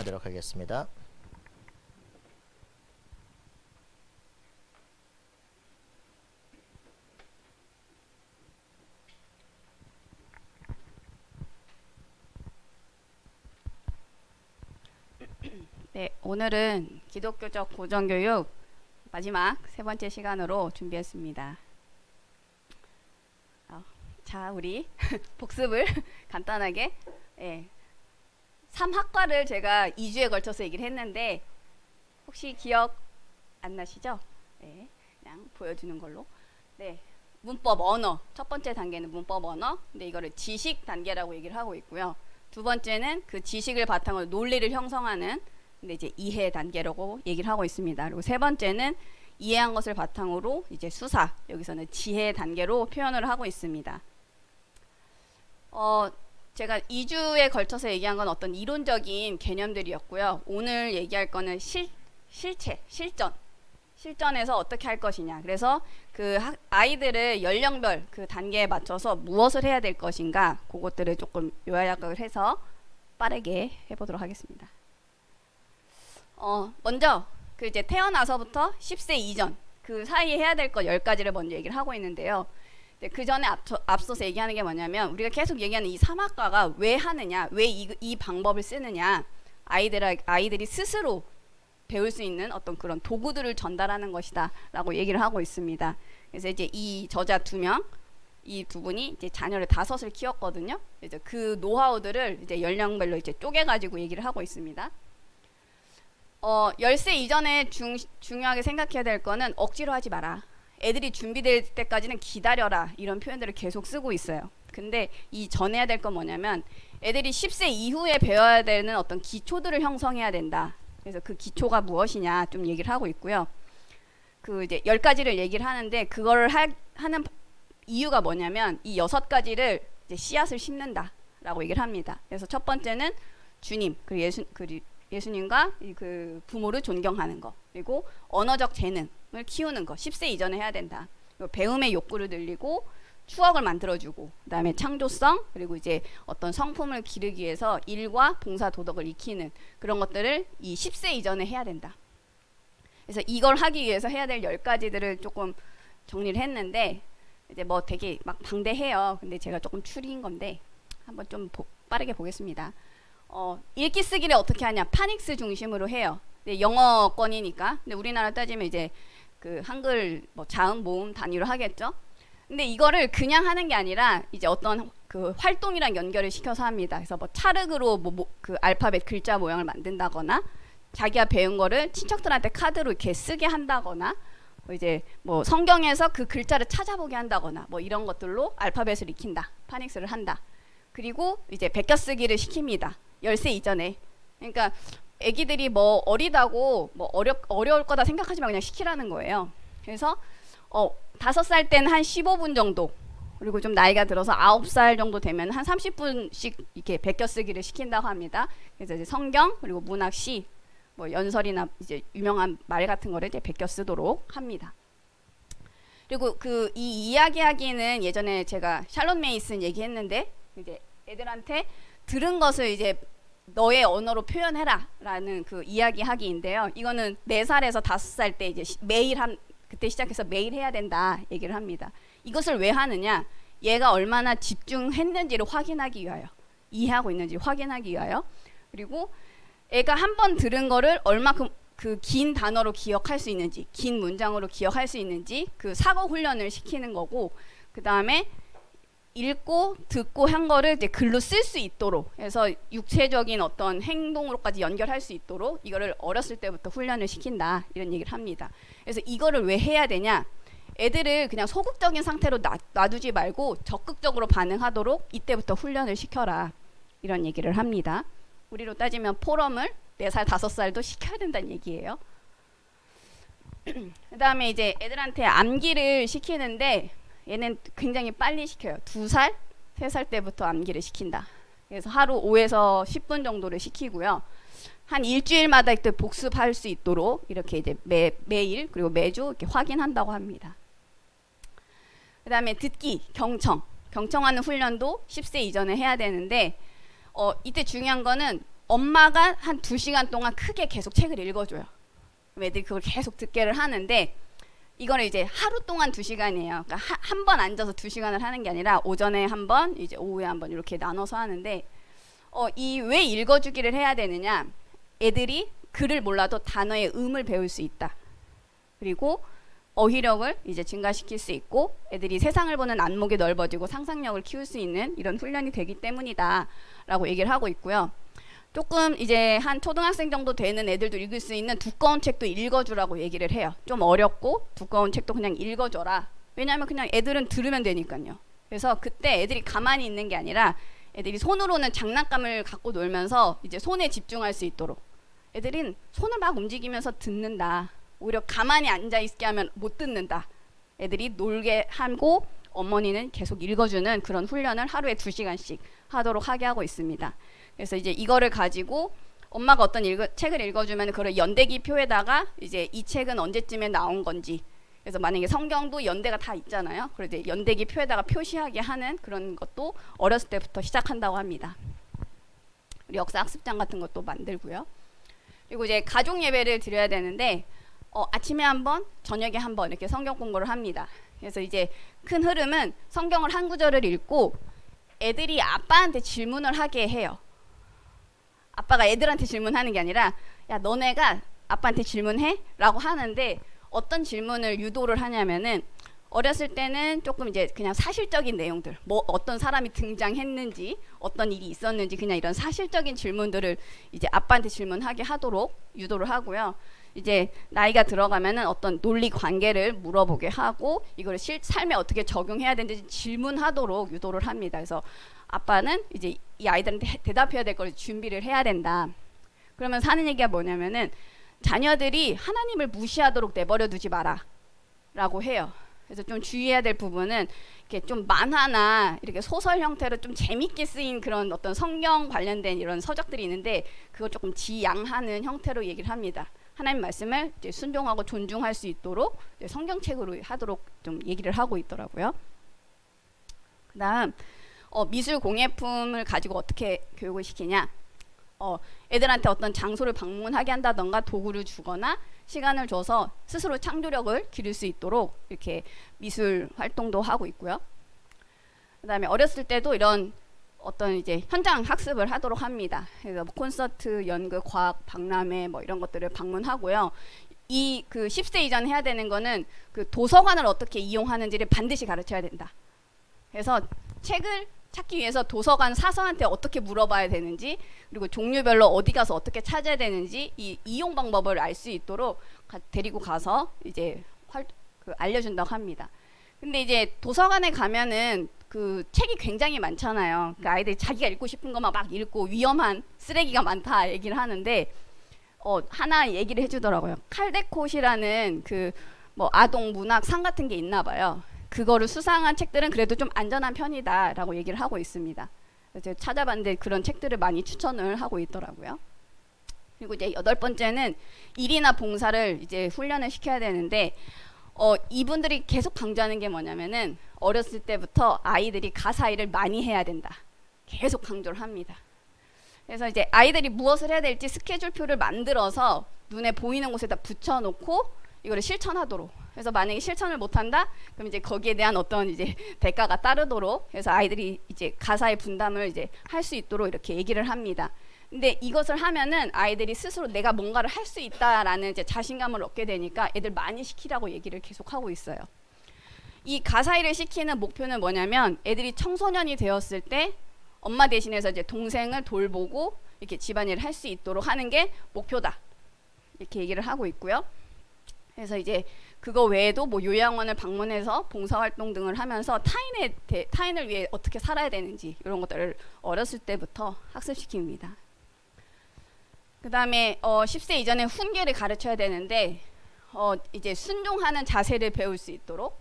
진행하도록 하겠습니다. 네, 오늘은 기독교적 고정교육 마지막 세 번째 시간으로 준비했습니다. 자, 우리 복습을 간단하게 3학과를 제가 2주에 걸쳐서 얘기를 했는데 혹시 기억 안 나시죠? 네, 그냥 보여주는 걸로. 네, 문법 언어 첫 번째 단계는 문법 언어. 근데 이거를 지식 단계라고 얘기를 하고 있고요. 두 번째는 그 지식을 바탕으로 논리를 형성하는 근데 이제 이해 단계라고 얘기를 하고 있습니다. 그리고 세 번째는 이해한 것을 바탕으로 이제 수사, 여기서는 지혜 단계로 표현을 하고 있습니다. 제가 2주에 걸쳐서 얘기한 건 어떤 이론적인 개념들이었고요. 오늘 얘기할 거는 실전에서 어떻게 할 것이냐. 그래서 그 아이들을 연령별 그 단계에 맞춰서 무엇을 해야 될 것인가, 그것들을 조금 요약을 해서 빠르게 해보도록 하겠습니다. 먼저 그 이제 태어나서부터 10세 이전 그 사이에 해야 될 것 10가지를 먼저 얘기를 하고 있는데요. 그 전에 앞서서 얘기하는 게 뭐냐면 우리가 계속 얘기하는 이 3학과가 왜 하느냐, 왜 이 방법을 쓰느냐, 아이들이 스스로 배울 수 있는 어떤 그런 도구들을 전달하는 것이다 라고 얘기를 하고 있습니다. 그래서 이제 이 저자 2명, 이 두 분이 이제 자녀를 5을 키웠거든요. 이제 그 노하우들을 이제 연령별로 이제 쪼개가지고 얘기를 하고 있습니다. 10세 이전에 중요하게 생각해야 될 거는 억지로 하지 마라. 애들이 준비될 때까지는 기다려라. 이런 표현들을 계속 쓰고 있어요. 근데 이 전해야 될 건 뭐냐면 애들이 10세 이후에 배워야 되는 어떤 기초들을 형성해야 된다. 그래서 그 기초가 무엇이냐 좀 얘기를 하고 있고요. 그 이제 10가지를 얘기를 하는데 그걸 하는 이유가 뭐냐면 이 6가지를 이제 씨앗을 심는다 라고 얘기를 합니다. 그래서 첫 번째는 주님, 그리고 예수님과 그 부모를 존경하는 거, 그리고 언어적 재능을 키우는 거 10세 이전에 해야 된다. 배움의 욕구를 늘리고 추억을 만들어주고, 그 다음에 창조성, 그리고 이제 어떤 성품을 기르기 위해서 일과 봉사 도덕을 익히는 그런 것들을 이 10세 이전에 해야 된다. 그래서 이걸 하기 위해서 해야 될 10가지들을 조금 정리를 했는데 이제 뭐 되게 막 방대해요. 근데 제가 조금 추리인 건데 한번 좀 빠르게 보겠습니다. 읽기 쓰기를 어떻게 하냐, 파닉스 중심으로 해요. 근데 영어권이니까. 근데 우리나라 따지면 이제 그 한글 뭐 자음 모음 단위로 하겠죠. 근데 이거를 그냥 하는 게 아니라 이제 어떤 그 활동이랑 연결을 시켜서 합니다. 그래서 뭐 차륵으로 그 알파벳 글자 모양을 만든다거나, 자기가 배운 거를 친척들한테 카드로 이렇게 쓰게 한다거나, 이제 뭐 성경에서 그 글자를 찾아보게 한다거나, 뭐 이런 것들로 알파벳을 익힌다, 파닉스를 한다. 그리고 이제 베껴쓰기를 시킵니다. 10세 이전에. 그러니까 애기들이 뭐 어리다고 뭐 어려울 거다 생각하지 마, 그냥 시키라는 거예요. 그래서 5살 때는 한 15분 정도, 그리고 좀 나이가 들어서 9살 정도 되면 한 30분씩 이렇게 베껴쓰기를 시킨다고 합니다. 그래서 이제 성경, 그리고 문학, 시, 뭐 연설이나 이제 유명한 말 같은 거를 이제 베껴 쓰도록 합니다. 그리고 그 이 이야기하기는 예전에 제가 샬롯 메이슨 얘기했는데, 이제 애들한테 들은 것을 이제 너의 언어로 표현해라 라는 그 이야기하기인데요. 이거는 4살에서 5살 때 이제 매일 그때 시작해서 매일 해야 된다 얘기를 합니다. 이것을 왜 하느냐, 얘가 얼마나 집중했는지를 확인하기 위하여, 이해하고 있는지 확인하기 위하여, 그리고 애가 한 번 들은 거를 얼마큼 그 긴 단어로 기억할 수 있는지, 긴 문장으로 기억할 수 있는지 그 사고 훈련을 시키는 거고, 그 다음에 읽고 듣고 한 거를 이제 글로 쓸 수 있도록 해서 육체적인 어떤 행동으로까지 연결할 수 있도록 이거를 어렸을 때부터 훈련을 시킨다, 이런 얘기를 합니다. 그래서 이거를 왜 해야 되냐, 애들을 그냥 소극적인 상태로 놔두지 말고 적극적으로 반응하도록 이때부터 훈련을 시켜라, 이런 얘기를 합니다. 우리로 따지면 포럼을 4살 5살도 시켜야 된다는 얘기예요. 그 다음에 이제 애들한테 암기를 시키는데 얘는 굉장히 빨리 시켜요. 2살, 3살 때부터 암기를 시킨다. 그래서 하루 5에서 10분 정도를 시키고요. 한 일주일마다 이렇게 복습할 수 있도록 이렇게 이제 매일 그리고 매주 이렇게 확인한다고 합니다. 그 다음에 듣기, 경청하는 훈련도 10세 이전에 해야 되는데 이때 중요한 거는 엄마가 한 2시간 동안 크게 계속 책을 읽어줘요. 그럼 애들이 그걸 계속 듣게를 하는데 이거는 이제 하루 동안 2시간이에요. 그러니까 한 번 앉아서 2시간을 하는 게 아니라 오전에 한 번, 이제 오후에 한 번 이렇게 나눠서 하는데 이 왜 읽어주기를 해야 되느냐? 애들이 글을 몰라도 단어의 음을 배울 수 있다. 그리고 어휘력을 이제 증가시킬 수 있고 애들이 세상을 보는 안목이 넓어지고 상상력을 키울 수 있는 이런 훈련이 되기 때문이다 라고 얘기를 하고 있고요. 조금 이제 한 초등학생 정도 되는 애들도 읽을 수 있는 두꺼운 책도 읽어주라고 얘기를 해요. 좀 어렵고 두꺼운 책도 그냥 읽어줘라. 왜냐하면 그냥 애들은 들으면 되니까요. 그래서 그때 애들이 가만히 있는 게 아니라 애들이 손으로는 장난감을 갖고 놀면서 이제 손에 집중할 수 있도록 애들은 손을 막 움직이면서 듣는다. 오히려 가만히 앉아있게 하면 못 듣는다. 애들이 놀게 하고 어머니는 계속 읽어주는 그런 훈련을 하루에 2시간씩 하도록 하게 하고 있습니다. 그래서 이제 이거를 가지고 엄마가 어떤 책을 읽어주면 그걸 연대기 표에다가 이제 이 책은 언제쯤에 나온 건지, 그래서 만약에 성경도 연대가 다 있잖아요. 그래서 이제 연대기 표에다가 표시하게 하는 그런 것도 어렸을 때부터 시작한다고 합니다. 역사 학습장 같은 것도 만들고요. 그리고 이제 가족 예배를 드려야 되는데 아침에 한 번, 저녁에 한 번 이렇게 성경 공부를 합니다. 그래서 이제 큰 흐름은 성경을 한 구절을 읽고 애들이 아빠한테 질문을 하게 해요. 아빠가 애들한테 질문하는 게 아니라 야 너네가 아빠한테 질문해? 라고 하는데 어떤 질문을 유도를 하냐면은 어렸을 때는 조금 이제 그냥 사실적인 내용들, 뭐 어떤 사람이 등장했는지, 어떤 일이 있었는지 그냥 이런 사실적인 질문들을 이제 아빠한테 질문하게 하도록 유도를 하고요. 이제 나이가 들어가면은 어떤 논리 관계를 물어보게 하고 이거를 삶에 어떻게 적용해야 되는지 질문하도록 유도를 합니다. 그래서 아빠는 이제 이 아이들한테 대답해야 될 걸 준비를 해야 된다. 그러면 하는 얘기가 뭐냐면은 자녀들이 하나님을 무시하도록 내버려 두지 마라 라고 해요. 그래서 좀 주의해야 될 부분은 이렇게 좀 만화나 이렇게 소설 형태로 좀 재밌게 쓰인 그런 어떤 성경 관련된 이런 서적들이 있는데 그걸 조금 지양하는 형태로 얘기를 합니다. 하나님 말씀을 이제 순종하고 존중할 수 있도록 성경책으로 하도록 좀 얘기를 하고 있더라고요. 그다음 미술 공예품을 가지고 어떻게 교육을 시키냐? 애들한테 어떤 장소를 방문하게 한다던가 도구를 주거나 시간을 줘서 스스로 창조력을 기를 수 있도록 이렇게 미술 활동도 하고 있고요. 그다음에 어렸을 때도 이런 어떤 이제 현장 학습을 하도록 합니다. 그래서 뭐 콘서트, 연극, 과학, 박람회 뭐 이런 것들을 방문하고요. 이 그 10세 이전 해야 되는 거는 그 도서관을 어떻게 이용하는지를 반드시 가르쳐야 된다. 그래서 책을 찾기 위해서 도서관 사서한테 어떻게 물어봐야 되는지, 그리고 종류별로 어디 가서 어떻게 찾아야 되는지 이 이용 방법을 알 수 있도록 데리고 가서 이제 알려준다고 합니다. 근데 이제 도서관에 가면은 그 책이 굉장히 많잖아요. 그 아이들이 자기가 읽고 싶은 것만 막 읽고 위험한 쓰레기가 많다 얘기를 하는데 하나 얘기를 해주더라고요. 칼데콧이라는 그 뭐 아동 문학 상 같은 게 있나 봐요. 그거를 수상한 책들은 그래도 좀 안전한 편이다라고 얘기를 하고 있습니다. 제가 찾아봤는데 그런 책들을 많이 추천을 하고 있더라고요. 그리고 이제 8번째는 일이나 봉사를 이제 훈련을 시켜야 되는데 이분들이 계속 강조하는 게 뭐냐면은 어렸을 때부터 아이들이 가사 일을 많이 해야 된다. 계속 강조를 합니다. 그래서 이제 아이들이 무엇을 해야 될지 스케줄표를 만들어서 눈에 보이는 곳에다 붙여놓고 이거를 실천하도록. 그래서 만약에 실천을 못한다, 그럼 이제 거기에 대한 어떤 이제 대가가 따르도록 해서 아이들이 이제 가사의 분담을 이제 할 수 있도록 이렇게 얘기를 합니다. 근데 이것을 하면은 아이들이 스스로 내가 뭔가를 할 수 있다라는 이제 자신감을 얻게 되니까 애들 많이 시키라고 얘기를 계속 하고 있어요. 이 가사 일을 시키는 목표는 뭐냐면 애들이 청소년이 되었을 때 엄마 대신해서 이제 동생을 돌보고 이렇게 집안일을 할 수 있도록 하는 게 목표다. 이렇게 얘기를 하고 있고요. 그래서 이제 그거 외에도 뭐 요양원을 방문해서 봉사활동 등을 하면서 타인을 위해 어떻게 살아야 되는지 이런 것들을 어렸을 때부터 학습시킵니다. 그 다음에 10세 이전에 훈계를 가르쳐야 되는데 이제 순종하는 자세를 배울 수 있도록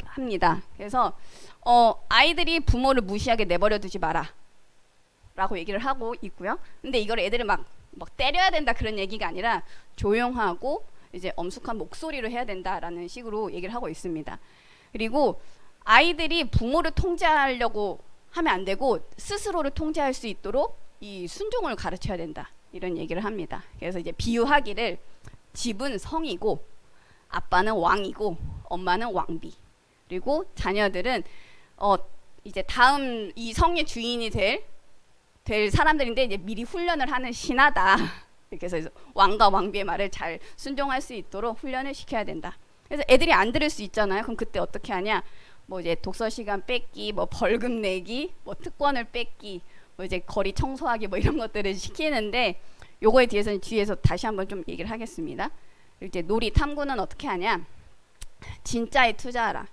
합니다. 그래서 아이들이 부모를 무시하게 내버려 두지 마라 라고 얘기를 하고 있고요. 근데 이걸 애들을 막 때려야 된다 그런 얘기가 아니라 조용하고 이제 엄숙한 목소리로 해야 된다라는 식으로 얘기를 하고 있습니다. 그리고 아이들이 부모를 통제하려고 하면 안 되고 스스로를 통제할 수 있도록 이 순종을 가르쳐야 된다. 이런 얘기를 합니다. 그래서 이제 비유하기를 집은 성이고 아빠는 왕이고 엄마는 왕비. 그리고 자녀들은 이제 다음 이 성의 주인이 될 사람들인데 이제 미리 훈련을 하는 신하다. 이렇게 해서 왕과 왕비의 말을 잘 순종할 수 있도록 훈련을 시켜야 된다. 그래서 애들이 안 들을 수 있잖아요. 그럼 그때 어떻게 하냐? 뭐 이제 독서 시간 뺏기, 뭐 벌금 내기, 뭐 특권을 뺏기, 뭐 이제 거리 청소하기 뭐 이런 것들을 시키는데 요거에 대해서는 뒤에서 다시 한번 좀 얘기를 하겠습니다. 이제 놀이 탐구는 어떻게 하냐? 진짜에 투자하라.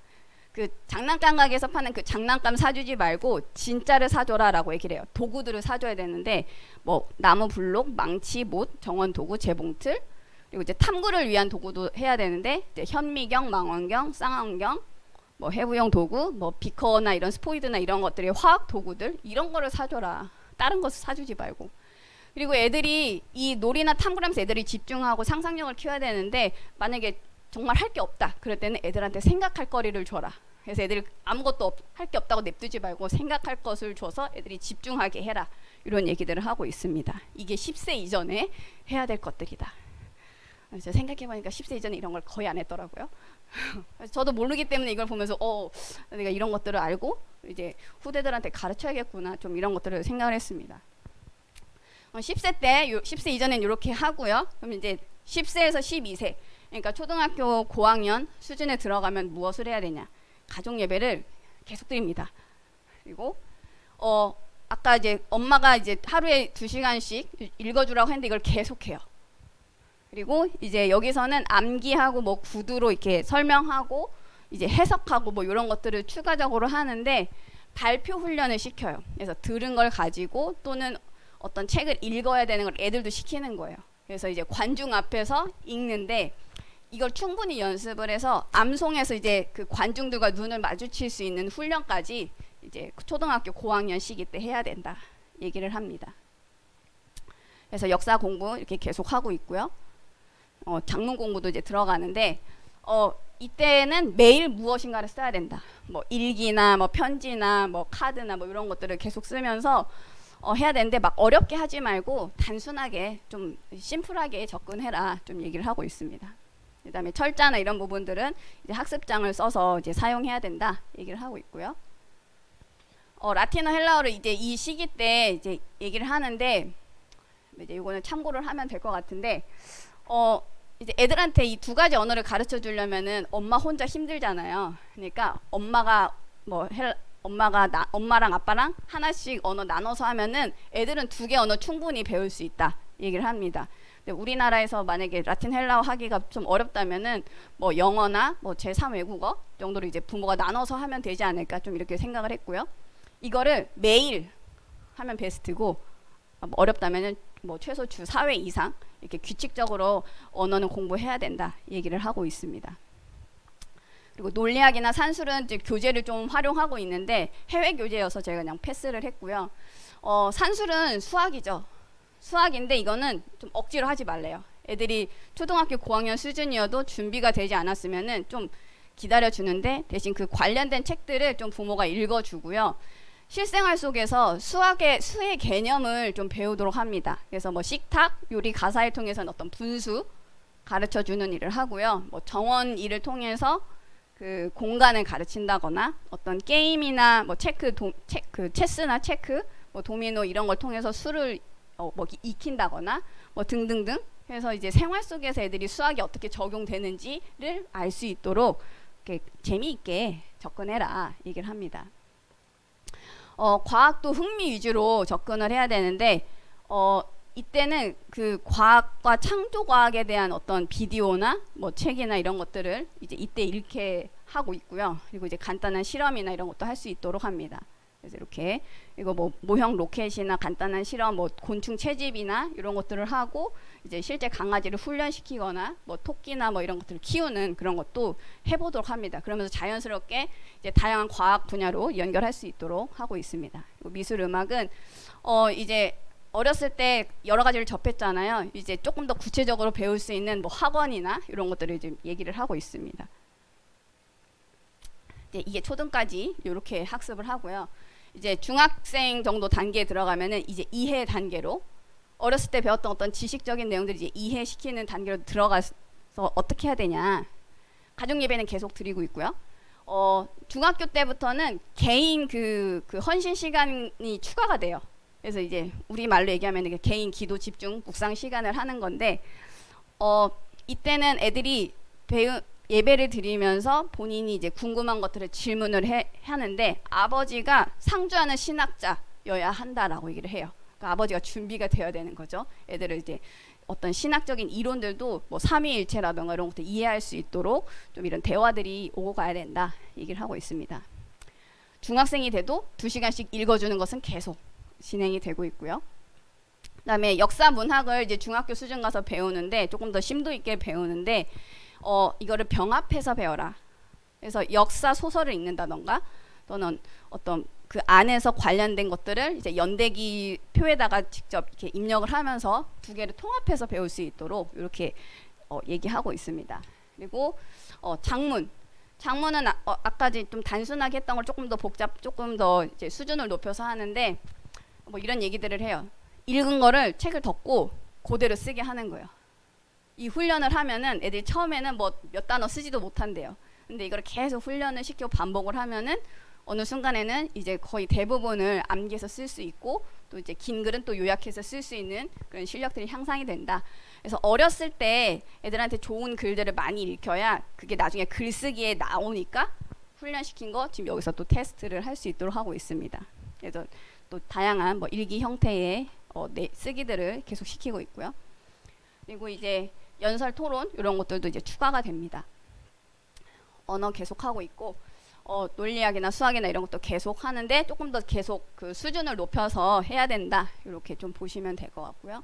그 장난감 가게에서 파는 그 장난감 사주지 말고 진짜를 사줘라라고 얘기를 해요. 도구들을 사줘야 되는데 뭐 나무 블록, 망치, 못, 정원 도구, 재봉틀 그리고 이제 탐구를 위한 도구도 해야 되는데 이제 현미경, 망원경, 쌍안경, 뭐 해부용 도구, 뭐 비커나 이런 스포이드나 이런 것들이 화학 도구들 이런 거를 사줘라. 다른 것을 사주지 말고. 그리고 애들이 이 놀이나 탐구를 하면서 애들이 집중하고 상상력을 키워야 되는데 만약에 정말 할 게 없다. 그럴 때는 애들한테 생각할 거리를 줘라. 그래서 애들이 아무것도 할 게 없다고 냅두지 말고 생각할 것을 줘서 애들이 집중하게 해라. 이런 얘기들을 하고 있습니다. 이게 10세 이전에 해야 될 것들이다. 제가 생각해보니까 10세 이전에 이런 걸 거의 안 했더라고요. 저도 모르기 때문에 이걸 보면서 내가 이런 것들을 알고 이제 후대들한테 가르쳐야겠구나. 좀 이런 것들을 생각을 했습니다. 10세 때 10세 이전엔 이렇게 하고요. 그럼 이제 10세에서 12세 그러니까 초등학교 고학년 수준에 들어가면 무엇을 해야 되냐? 가족 예배를 계속 드립니다. 그리고 아까 이제 엄마가 이제 하루에 2시간씩 읽어주라고 했는데 이걸 계속해요. 그리고 이제 여기서는 암기하고 뭐 구두로 이렇게 설명하고 이제 해석하고 뭐 이런 것들을 추가적으로 하는데 발표 훈련을 시켜요. 그래서 들은 걸 가지고 또는 어떤 책을 읽어야 되는 걸 애들도 시키는 거예요. 그래서 이제 관중 앞에서 읽는데 이걸 충분히 연습을 해서 암송해서 이제 그 관중들과 눈을 마주칠 수 있는 훈련까지 이제 초등학교 고학년 시기 때 해야 된다 얘기를 합니다. 그래서 역사 공부 이렇게 계속 하고 있고요. 작문 공부도 이제 들어가는데 이때는 매일 무엇인가를 써야 된다. 뭐 일기나 뭐 편지나 뭐 카드나 뭐 이런 것들을 계속 쓰면서 해야 되는데 막 어렵게 하지 말고 단순하게 좀 심플하게 접근해라 좀 얘기를 하고 있습니다. 그다음에 철자나 이런 부분들은 이제 학습장을 써서 이제 사용해야 된다 얘기를 하고 있고요. 라틴어 헬라어를 이제 이 시기 때 이제 얘기를 하는데 이제 이거는 참고를 하면 될 것 같은데 이제 애들한테 이 두 가지 언어를 가르쳐 주려면은 엄마 혼자 힘들잖아요. 그러니까 엄마가 엄마랑 아빠랑 하나씩 언어 나눠서 하면은 애들은 2개 언어 충분히 배울 수 있다 얘기를 합니다. 근데 우리나라에서 만약에 라틴 헬라어 하기가 좀 어렵다면은 뭐 영어나 뭐 제3 외국어 정도로 이제 부모가 나눠서 하면 되지 않을까 좀 이렇게 생각을 했고요. 이거를 매일 하면 베스트고 어렵다면은 뭐 최소 주 4회 이상 이렇게 규칙적으로 언어는 공부해야 된다 얘기를 하고 있습니다. 그리고 논리학이나 산술은 이제 교재를 좀 활용하고 있는데 해외 교재여서 제가 그냥 패스를 했고요. 산술은 수학이죠. 수학인데 이거는 좀 억지로 하지 말래요. 애들이 초등학교 고학년 수준이어도 준비가 되지 않았으면은 좀 기다려 주는데 대신 그 관련된 책들을 좀 부모가 읽어주고요. 실생활 속에서 수의 개념을 좀 배우도록 합니다. 그래서 뭐 식탁, 요리 가사를 통해서는 어떤 분수 가르쳐 주는 일을 하고요. 뭐 정원 일을 통해서 그 공간을 가르친다거나 어떤 게임이나 뭐 체스나 체크, 뭐 도미노 이런 걸 통해서 수를 뭐 익힌다거나 뭐 등등등 해서 이제 생활 속에서 애들이 수학이 어떻게 적용되는지를 알 수 있도록 이렇게 재미있게 접근해라 얘기를 합니다. 과학도 흥미 위주로 접근을 해야 되는데 이때는 그 과학과 창조과학에 대한 어떤 비디오나 뭐 책이나 이런 것들을 이제 이때 읽게 하고 있고요. 그리고 이제 간단한 실험이나 이런 것도 할 수 있도록 합니다. 그래서 이렇게 이거 뭐 모형 로켓이나 간단한 실험, 뭐 곤충 채집이나 이런 것들을 하고 이제 실제 강아지를 훈련시키거나 뭐 토끼나 뭐 이런 것들을 키우는 그런 것도 해보도록 합니다. 그러면서 자연스럽게 이제 다양한 과학 분야로 연결할 수 있도록 하고 있습니다. 그리고 미술 음악은 이제 어렸을 때 여러 가지를 접했잖아요. 이제 조금 더 구체적으로 배울 수 있는 뭐 학원이나 이런 것들을 지금 얘기를 하고 있습니다. 이제 이게 초등까지 이렇게 학습을 하고요. 이제 중학생 정도 단계에 들어가면은 이제 이해 단계로 어렸을 때 배웠던 어떤 지식적인 내용들을 이제 이해시키는 단계로 들어가서 어떻게 해야 되냐. 가족 예배는 계속 드리고 있고요. 중학교 때부터는 개인 그 헌신 시간이 추가가 돼요. 그래서 이제 우리 말로 얘기하면 개인 기도 집중 묵상 시간을 하는 건데, 이때는 애들이 예배를 드리면서 본인이 이제 궁금한 것들을 질문을 하는데, 아버지가 상주하는 신학자여야 한다라고 얘기를 해요. 그러니까 아버지가 준비가 되어야 되는 거죠. 애들을 이제 어떤 신학적인 이론들도 뭐 삼위일체라든가 이런 것들 이해할 수 있도록 좀 이런 대화들이 오고 가야 된다 얘기를 하고 있습니다. 중학생이 돼도 2시간씩 읽어주는 것은 계속 진행이 되고 있고요. 그다음에 역사 문학을 이제 중학교 수준 가서 배우는데 조금 더 심도 있게 배우는데, 이거를 병합해서 배워라. 그래서 역사 소설을 읽는다던가 또는 어떤 그 안에서 관련된 것들을 이제 연대기 표에다가 직접 이렇게 입력을 하면서 두 개를 통합해서 배울 수 있도록 이렇게 얘기하고 있습니다. 그리고 장문은 아까 좀 단순하게 했던 걸 조금 더 이제 수준을 높여서 하는데, 뭐 이런 얘기들을 해요. 읽은 거를 책을 덮고 그대로 쓰게 하는 거예요. 이 훈련을 하면은 애들이 처음에는 뭐 몇 단어 쓰지도 못한대요. 근데 이걸 계속 훈련을 시키고 반복을 하면은 어느 순간에는 이제 거의 대부분을 암기해서 쓸 수 있고, 또 이제 긴 글은 또 요약해서 쓸 수 있는 그런 실력들이 향상이 된다. 그래서 어렸을 때 애들한테 좋은 글들을 많이 읽혀야 그게 나중에 글쓰기에 나오니까 훈련시킨 거 지금 여기서 또 테스트를 할 수 있도록 하고 있습니다. 그래서 또 다양한 뭐 일기 형태의 쓰기들을 계속 시키고 있고요. 그리고 이제 연설 토론 이런 것들도 이제 추가가 됩니다. 언어 계속하고 있고, 논리학이나 수학이나 이런 것도 계속 하는데 조금 더 계속 그 수준을 높여서 해야 된다. 이렇게 좀 보시면 될 것 같고요.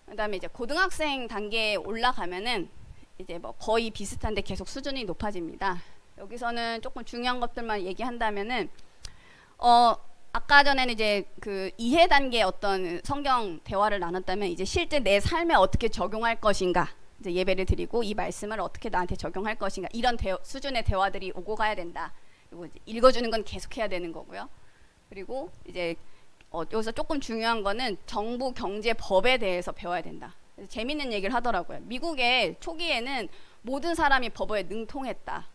그다음에 이제 고등학생 단계에 올라가면은 이제 뭐 거의 비슷한데 계속 수준이 높아집니다. 여기서는 조금 중요한 것들만 얘기한다면은 아까 전에는 이제 그 이해 단계 어떤 성경 대화를 나눴다면, 이제 실제 내 삶에 어떻게 적용할 것인가, 이제 예배를 드리고 이 말씀을 어떻게 나한테 적용할 것인가, 이런 수준의 대화들이 오고 가야 된다. 그리고 이제 읽어주는 건 계속해야 되는 거고요. 그리고 이제 여기서 조금 중요한 거는 정부 경제 법에 대해서 배워야 된다. 그래서 재밌는 얘기를 하더라고요. 미국의 초기에는 모든 사람이 법에 능통했다.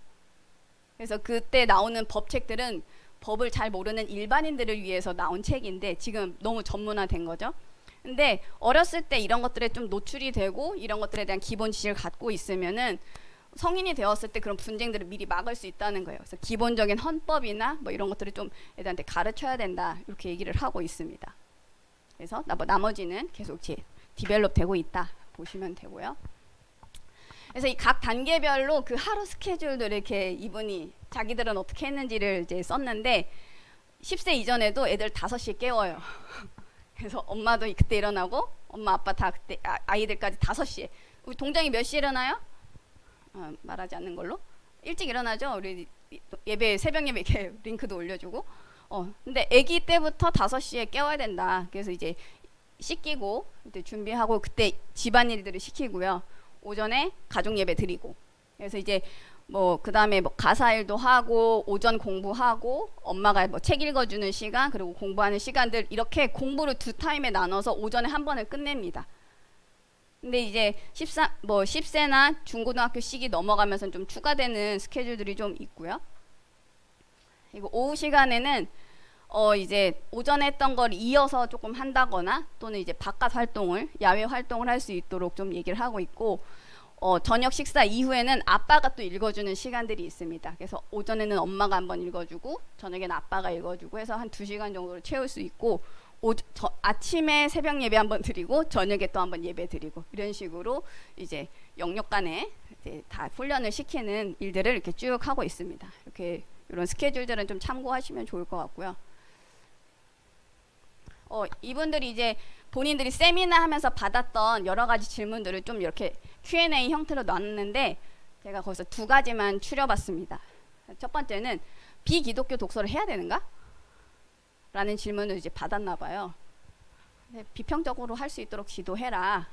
그래서 그때 나오는 법책들은 법을 잘 모르는 일반인들을 위해서 나온 책인데 지금 너무 전문화된 거죠. 근데 어렸을 때 이런 것들에 좀 노출이 되고 이런 것들에 대한 기본 지식을 갖고 있으면은 성인이 되었을 때 그런 분쟁들을 미리 막을 수 있다는 거예요. 그래서 기본적인 헌법이나 뭐 이런 것들을 좀 애들한테 가르쳐야 된다, 이렇게 얘기를 하고 있습니다. 그래서 나머지는 계속 디벨롭 되고 있다 보시면 되고요. 그래서 이 각 단계별로 그 하루 스케줄들 이렇게 이분이 자기들은 어떻게 했는지를 이제 썼는데, 10세 이전에도 애들 5시에 깨워요. 그래서 엄마도 그때 일어나고 엄마 아빠 다 그때 아이들까지 5시에. 우리 동정이 몇 시에 일어나요? 말하지 않는 걸로. 일찍 일어나죠. 우리 예배 새벽 예배 이렇게 링크도 올려주고. 근데 아기 때부터 5시에 깨워야 된다. 그래서 이제 씻기고 이제 준비하고 그때 집안일들을 시키고요. 오전에 가족 예배 드리고. 그래서 이제 뭐 그다음에 뭐 가사일도 하고 오전 공부하고 엄마가 뭐 책 읽어주는 시간 그리고 공부하는 시간들, 이렇게 공부를 2타임에 나눠서 오전에 한 번을 끝냅니다. 근데 이제 10세나 중고등학교 시기 넘어가면서 좀 추가되는 스케줄들이 좀 있고요. 그리고 오후 시간에는 이제 오전에 했던 걸 이어서 조금 한다거나 또는 이제 바깥 활동을, 야외 활동을 할 수 있도록 좀 얘기를 하고 있고, 저녁 식사 이후에는 아빠가 또 읽어주는 시간들이 있습니다. 그래서 오전에는 엄마가 한번 읽어주고 저녁에는 아빠가 읽어주고 해서 한 2시간 정도를 채울 수 있고, 아침에 새벽 예배 한번 드리고 저녁에 또 한번 예배 드리고, 이런 식으로 이제 영역 간에 이제 다 훈련을 시키는 일들을 이렇게 쭉 하고 있습니다. 이렇게 이런 스케줄들은 좀 참고하시면 좋을 것 같고요. 이분들이 이제 본인들이 세미나 하면서 받았던 여러 가지 질문들을 좀 이렇게 Q&A 형태로 놨는데, 제가 거기서 2가지만 추려봤습니다. 첫 번째는 비기독교 독서를 해야 되는가? 라는 질문을 이제 받았나 봐요. 비평적으로 할 수 있도록 지도해라.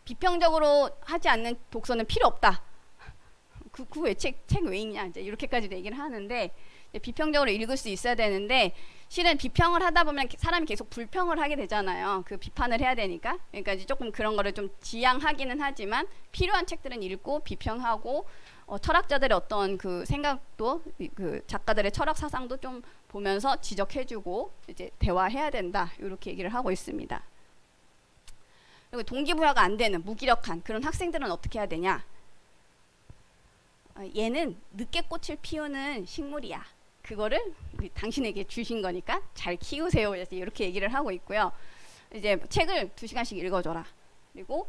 비평적으로 하지 않는 독서는 필요 없다. 그 왜 책 왜 읽냐? 이제 이렇게까지 얘기를 하는데, 비평적으로 읽을 수 있어야 되는데 실은 비평을 하다 보면 사람이 계속 불평을 하게 되잖아요. 그 비판을 해야 되니까. 그러니까 이제 조금 그런 거를 좀 지양하기는 하지만 필요한 책들은 읽고 비평하고 철학자들의 어떤 그 생각도 그 작가들의 철학 사상도 좀 보면서 지적해주고 이제 대화해야 된다. 이렇게 얘기를 하고 있습니다. 그리고 동기부여가 안 되는 무기력한 그런 학생들은 어떻게 해야 되냐? 얘는 늦게 꽃을 피우는 식물이야. 그거를 당신에게 주신 거니까 잘 키우세요. 이렇게 얘기를 하고 있고요. 이제 책을 2시간씩 읽어줘라. 그리고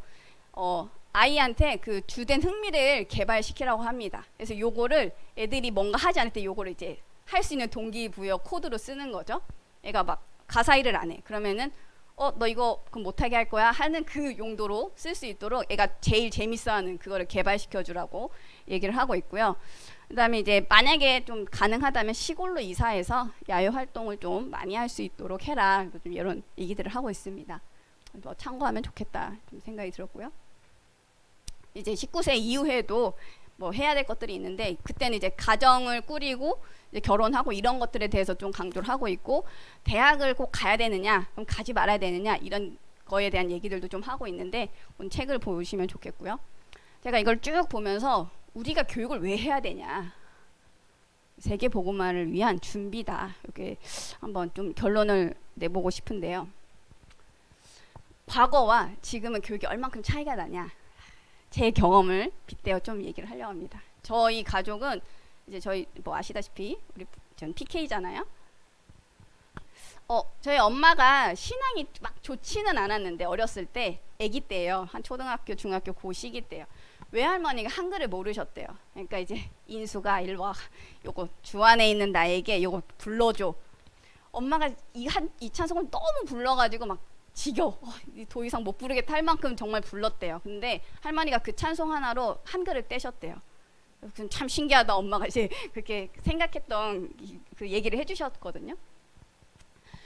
아이한테 그 주된 흥미를 개발시키라고 합니다. 그래서 요거를 애들이 뭔가 하지 않을 때 요거를 이제 할 수 있는 동기부여 코드로 쓰는 거죠. 애가 막 가사 일을 안 해. 그러면은 너 이거 그럼 못하게 할 거야 하는 그 용도로 쓸 수 있도록 애가 제일 재밌어하는 그거를 개발시켜 주라고 얘기를 하고 있고요. 그 다음에 이제 만약에 좀 가능하다면 시골로 이사해서 야외 활동을 좀 많이 할 수 있도록 해라. 좀 이런 얘기들을 하고 있습니다. 뭐 참고하면 좋겠다 좀 생각이 들었고요. 이제 19세 이후에도 뭐 해야 될 것들이 있는데 그때는 이제 가정을 꾸리고 이제 결혼하고 이런 것들에 대해서 좀 강조를 하고 있고 대학을 꼭 가야 되느냐 그럼 가지 말아야 되느냐 이런 거에 대한 얘기들도 좀 하고 있는데 오늘 책을 보시면 좋겠고요. 제가 이걸 쭉 보면서 우리가 교육을 왜 해야 되냐 세계 복음화를 위한 준비다 이렇게 한번 좀 결론을 내보고 싶은데요. 과거와 지금은 교육이 얼만큼 차이가 나냐 제 경험을 빗대어 좀 얘기를 하려고 합니다. 저희 가족은 이제 저희 뭐 아시다시피 전 PK잖아요. 저희 엄마가 신앙이 막 좋지는 않았는데 어렸을 때 아기 때예요. 한 초등학교, 중학교 그 시기 때요. 외할머니가 한글을 모르셨대요. 그러니까 이제 인수가 일와 요거 주 안에 있는 나에게 요거 불러줘. 엄마가 이 찬송을 너무 불러가지고 막 지겨워. 더 이상 못 부르겠다 할 만큼 정말 불렀대요. 근데 할머니가 그 찬송 하나로 한글을 떼셨대요. 참 신기하다. 엄마가 이제 그렇게 생각했던 그 얘기를 해주셨거든요.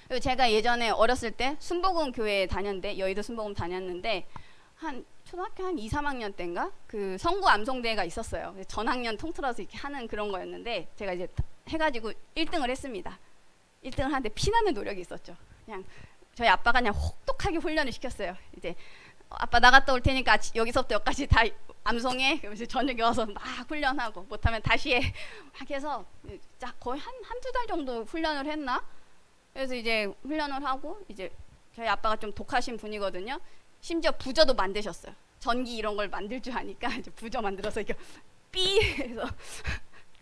그리고 제가 예전에 어렸을 때 순복음 교회에 다녔는데 여의도 순복음 다녔는데 한 초등학교 한 2, 3학년 때인가 그 성구 암송대회가 있었어요. 전학년 통틀어서 이렇게 하는 그런 거였는데 제가 이제 해가지고 1등을 했습니다. 1등을 하는데 피나는 노력이 있었죠. 그냥 저희 아빠가 그냥 혹독하게 훈련을 시켰어요. 이제 아빠 나갔다 올 테니까 여기서부터 여기까지 다 암송해. 그러면서 저녁에 와서 막 훈련하고 못하면 다시 해. 막 해서 거의 한두 달 정도 훈련을 했나? 그래서 이제 훈련을 하고 이제 저희 아빠가 좀 독하신 분이거든요. 심지어 부저도 만드셨어요. 전기 이런 걸 만들 줄 아니까 이제 부저 만들어서 이렇게 삐 해서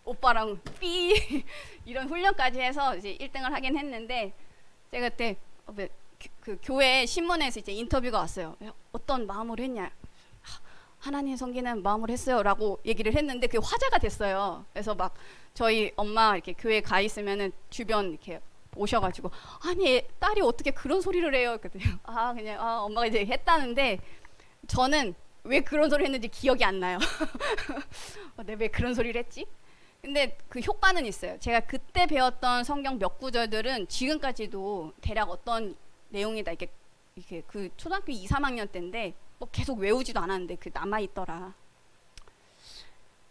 오빠랑 삐 이런 훈련까지 해서 이제 1등을 하긴 했는데 제가 그때 그 교회 신문에서 이제 인터뷰가 왔어요. 어떤 마음으로 했냐? 하나님 섬기는 마음으로 했어요 라고 얘기를 했는데 그게 화제가 됐어요. 그래서 막 저희 엄마 이렇게 교회에 가 있으면은 주변 이렇게 오셔가지고 아니 딸이 어떻게 그런 소리를 해요? 그랬더니 그냥 엄마가 이제 했다는데 저는 왜 그런 소리를 했는지 기억이 안 나요. 내가 왜 그런 소리를 했지? 근데 그 효과는 있어요. 제가 그때 배웠던 성경 몇 구절들은 지금까지도 대략 어떤 내용이다 이렇게 그 초등학교 2, 3학년 때인데 뭐 계속 외우지도 않았는데 그 남아 있더라.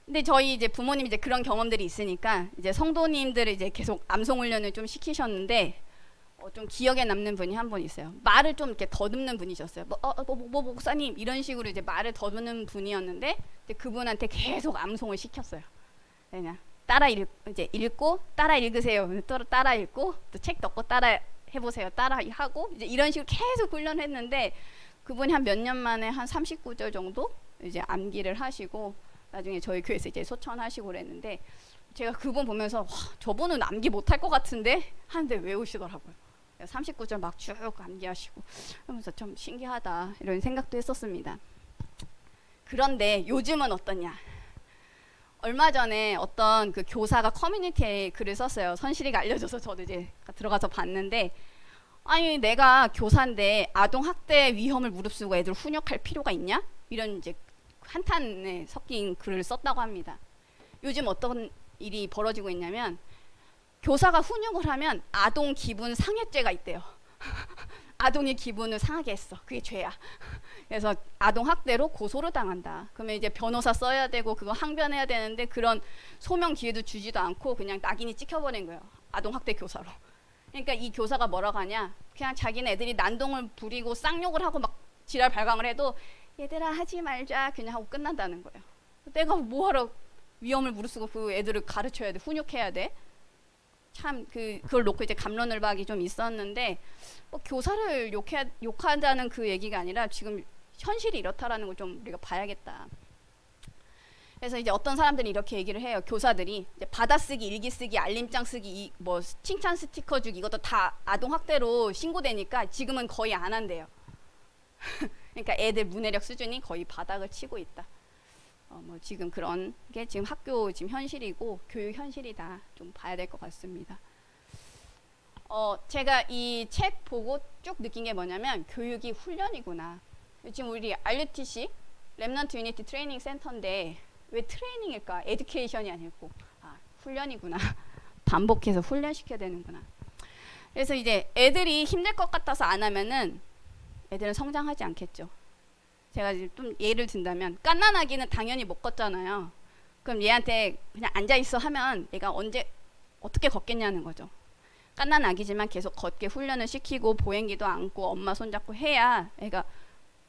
근데 저희 이제 부모님 이제 그런 경험들이 있으니까 이제 성도님들을 이제 계속 암송 훈련을 좀 시키셨는데 좀 기억에 남는 분이 한 분 있어요. 말을 좀 이렇게 더듬는 분이셨어요. 목사님 이런 식으로 이제 말을 더듬는 분이었는데 이제 그분한테 계속 암송을 시켰어요. 그냥 이제 읽고 따라 읽으세요. 또 따라 읽고 또 책 덮고 따라 해보세요. 따라 하고 이제 이런 식으로 계속 훈련을 했는데 그분이 한 몇 년 만에 한 39절 정도 이제 암기를 하시고 나중에 저희 교회에서 이제 소천하시고 그랬는데 제가 그분 보면서 와, 저분은 암기 못할 것 같은데 하는데 외우시더라고요. 39절 막 쭉 암기하시고 하면서 좀 신기하다 이런 생각도 했었습니다. 그런데 요즘은 어떠냐? 얼마 전에 어떤 그 교사가 커뮤니티에 글을 썼어요. 선실이가 알려줘서 저도 이제 들어가서 봤는데 아니 내가 교사인데 아동 학대 위험을 무릅쓰고 애들 훈육할 필요가 있냐? 이런 이제 한탄에 섞인 글을 썼다고 합니다. 요즘 어떤 일이 벌어지고 있냐면 교사가 훈육을 하면 아동 기분 상해죄가 있대요. 아동의 기분을 상하게 했어. 그게 죄야. 그래서 아동 학대로 고소를 당한다. 그러면 이제 변호사 써야 되고 그거 항변해야 되는데 그런 소명 기회도 주지도 않고 그냥 낙인이 찍혀버린 거예요. 아동 학대 교사로. 그러니까 이 교사가 뭐라고 하냐? 그냥 자기네 애들이 난동을 부리고 쌍욕을 하고 막 지랄 발광을 해도 얘들아 하지 말자 그냥 하고 끝난다는 거예요. 내가 뭐하러 위험을 무릅쓰고 그 애들을 가르쳐야 돼, 훈육해야 돼? 참 그걸 놓고 이제 갑론을박이 좀 있었는데 뭐 교사를 욕한다는 그 얘기가 아니라 지금 현실이 이렇다라는 걸 좀 우리가 봐야겠다. 그래서 이제 어떤 사람들이 이렇게 얘기를 해요. 교사들이 이제 받아쓰기, 일기쓰기, 알림장 쓰기, 뭐 칭찬 스티커 주기 이것도 다 아동 학대로 신고되니까 지금은 거의 안 한대요. 그러니까 애들 문해력 수준이 거의 바닥을 치고 있다. 뭐 지금 그런 게 지금 학교 지금 현실이고 교육 현실이다. 좀 봐야 될 것 같습니다. 제가 이 책 보고 쭉 느낀 게 뭐냐면 교육이 훈련이구나. 지금 우리 RUTC 랩넌트 유니티 트레이닝 센터인데 왜 트레이닝일까? 에듀케이션이 아니고 훈련이구나. 반복해서 훈련시켜야 되는구나. 그래서 이제 애들이 힘들 것 같아서 안 하면은 애들은 성장하지 않겠죠. 제가 좀 예를 든다면 갓난아기는 당연히 못 걷잖아요. 그럼 얘한테 그냥 앉아있어 하면 얘가 언제 어떻게 걷겠냐는 거죠. 갓난아기지만 계속 걷게 훈련을 시키고 보행기도 안고 엄마 손잡고 해야 애가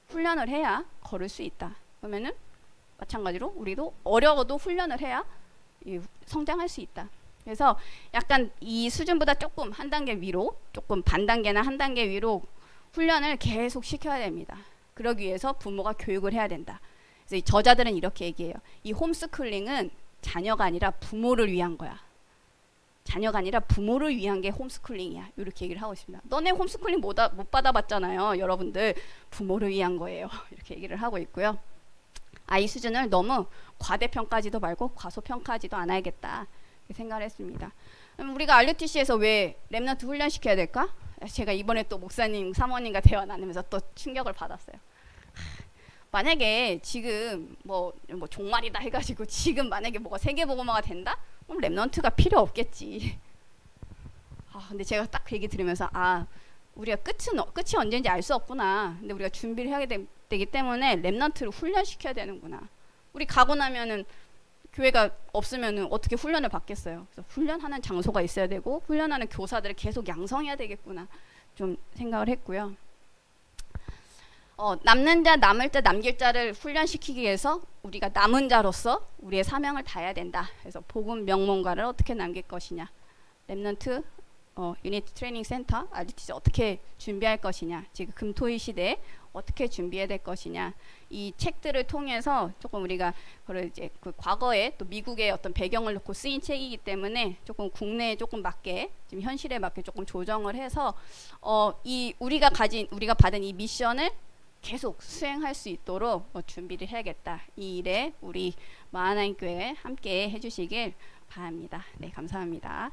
훈련을 해야 걸을 수 있다. 그러면은 마찬가지로 우리도 어려워도 훈련을 해야 성장할 수 있다. 그래서 약간 이 수준보다 조금 한 단계 위로, 조금 반 단계나 한 단계 위로 훈련을 계속 시켜야 됩니다. 그러기 위해서 부모가 교육을 해야 된다. 그래서 이 저자들은 이렇게 얘기해요. 이 홈스쿨링은 자녀가 아니라 부모를 위한 거야. 자녀가 아니라 부모를 위한 게 홈스쿨링이야. 이렇게 얘기를 하고 있습니다. 너네 홈스쿨링 못 받아봤잖아요. 여러분들 부모를 위한 거예요. 이렇게 얘기를 하고 있고요. 아이 수준을 너무 과대평가하지도 말고 과소평가하지도 않아야겠다. 이렇게 생각을 했습니다. 그럼 우리가 RUTC에서 왜 랩넌트 훈련시켜야 될까? 제가 이번에 또 목사님, 사모님과 대화 나누면서 또 충격을 받았어요. 만약에 지금 뭐 종말이다 해가지고 지금 만약에 뭐가 세계복음화가 된다? 그럼 랩넌트가 필요 없겠지. 근데 제가 딱 그 얘기 들으면서 우리가 끝이 언제인지 알 수 없구나. 근데 우리가 준비를 해야 되기 때문에 랩넌트를 훈련시켜야 되는구나. 우리 가고 나면은 교회가 없으면은 어떻게 훈련을 받겠어요. 그래서 훈련하는 장소가 있어야 되고 훈련하는 교사들을 계속 양성해야 되겠구나 좀 생각을 했고요. 남는 자, 남을 자, 남길 자를 훈련시키기 위해서 우리가 남은 자로서 우리의 사명을 다해야 된다. 그래서 복음 명문가를 어떻게 남길 것이냐, 랩넌트 유니티 트레이닝 센터 RUTC 어떻게 준비할 것이냐, 지금 금토일 시대에 어떻게 준비해야 될 것이냐, 이 책들을 통해서 조금 우리가 이제 그 과거에 또 미국의 어떤 배경을 놓고 쓰인 책이기 때문에 조금 국내에 조금 맞게 지금 현실에 맞게 조금 조정을 해서 우리가 받은 이 미션을 계속 수행할 수 있도록 준비를 해야겠다. 이 일에 우리 마하나임 교회 함께 해주시길 바랍니다. 네, 감사합니다.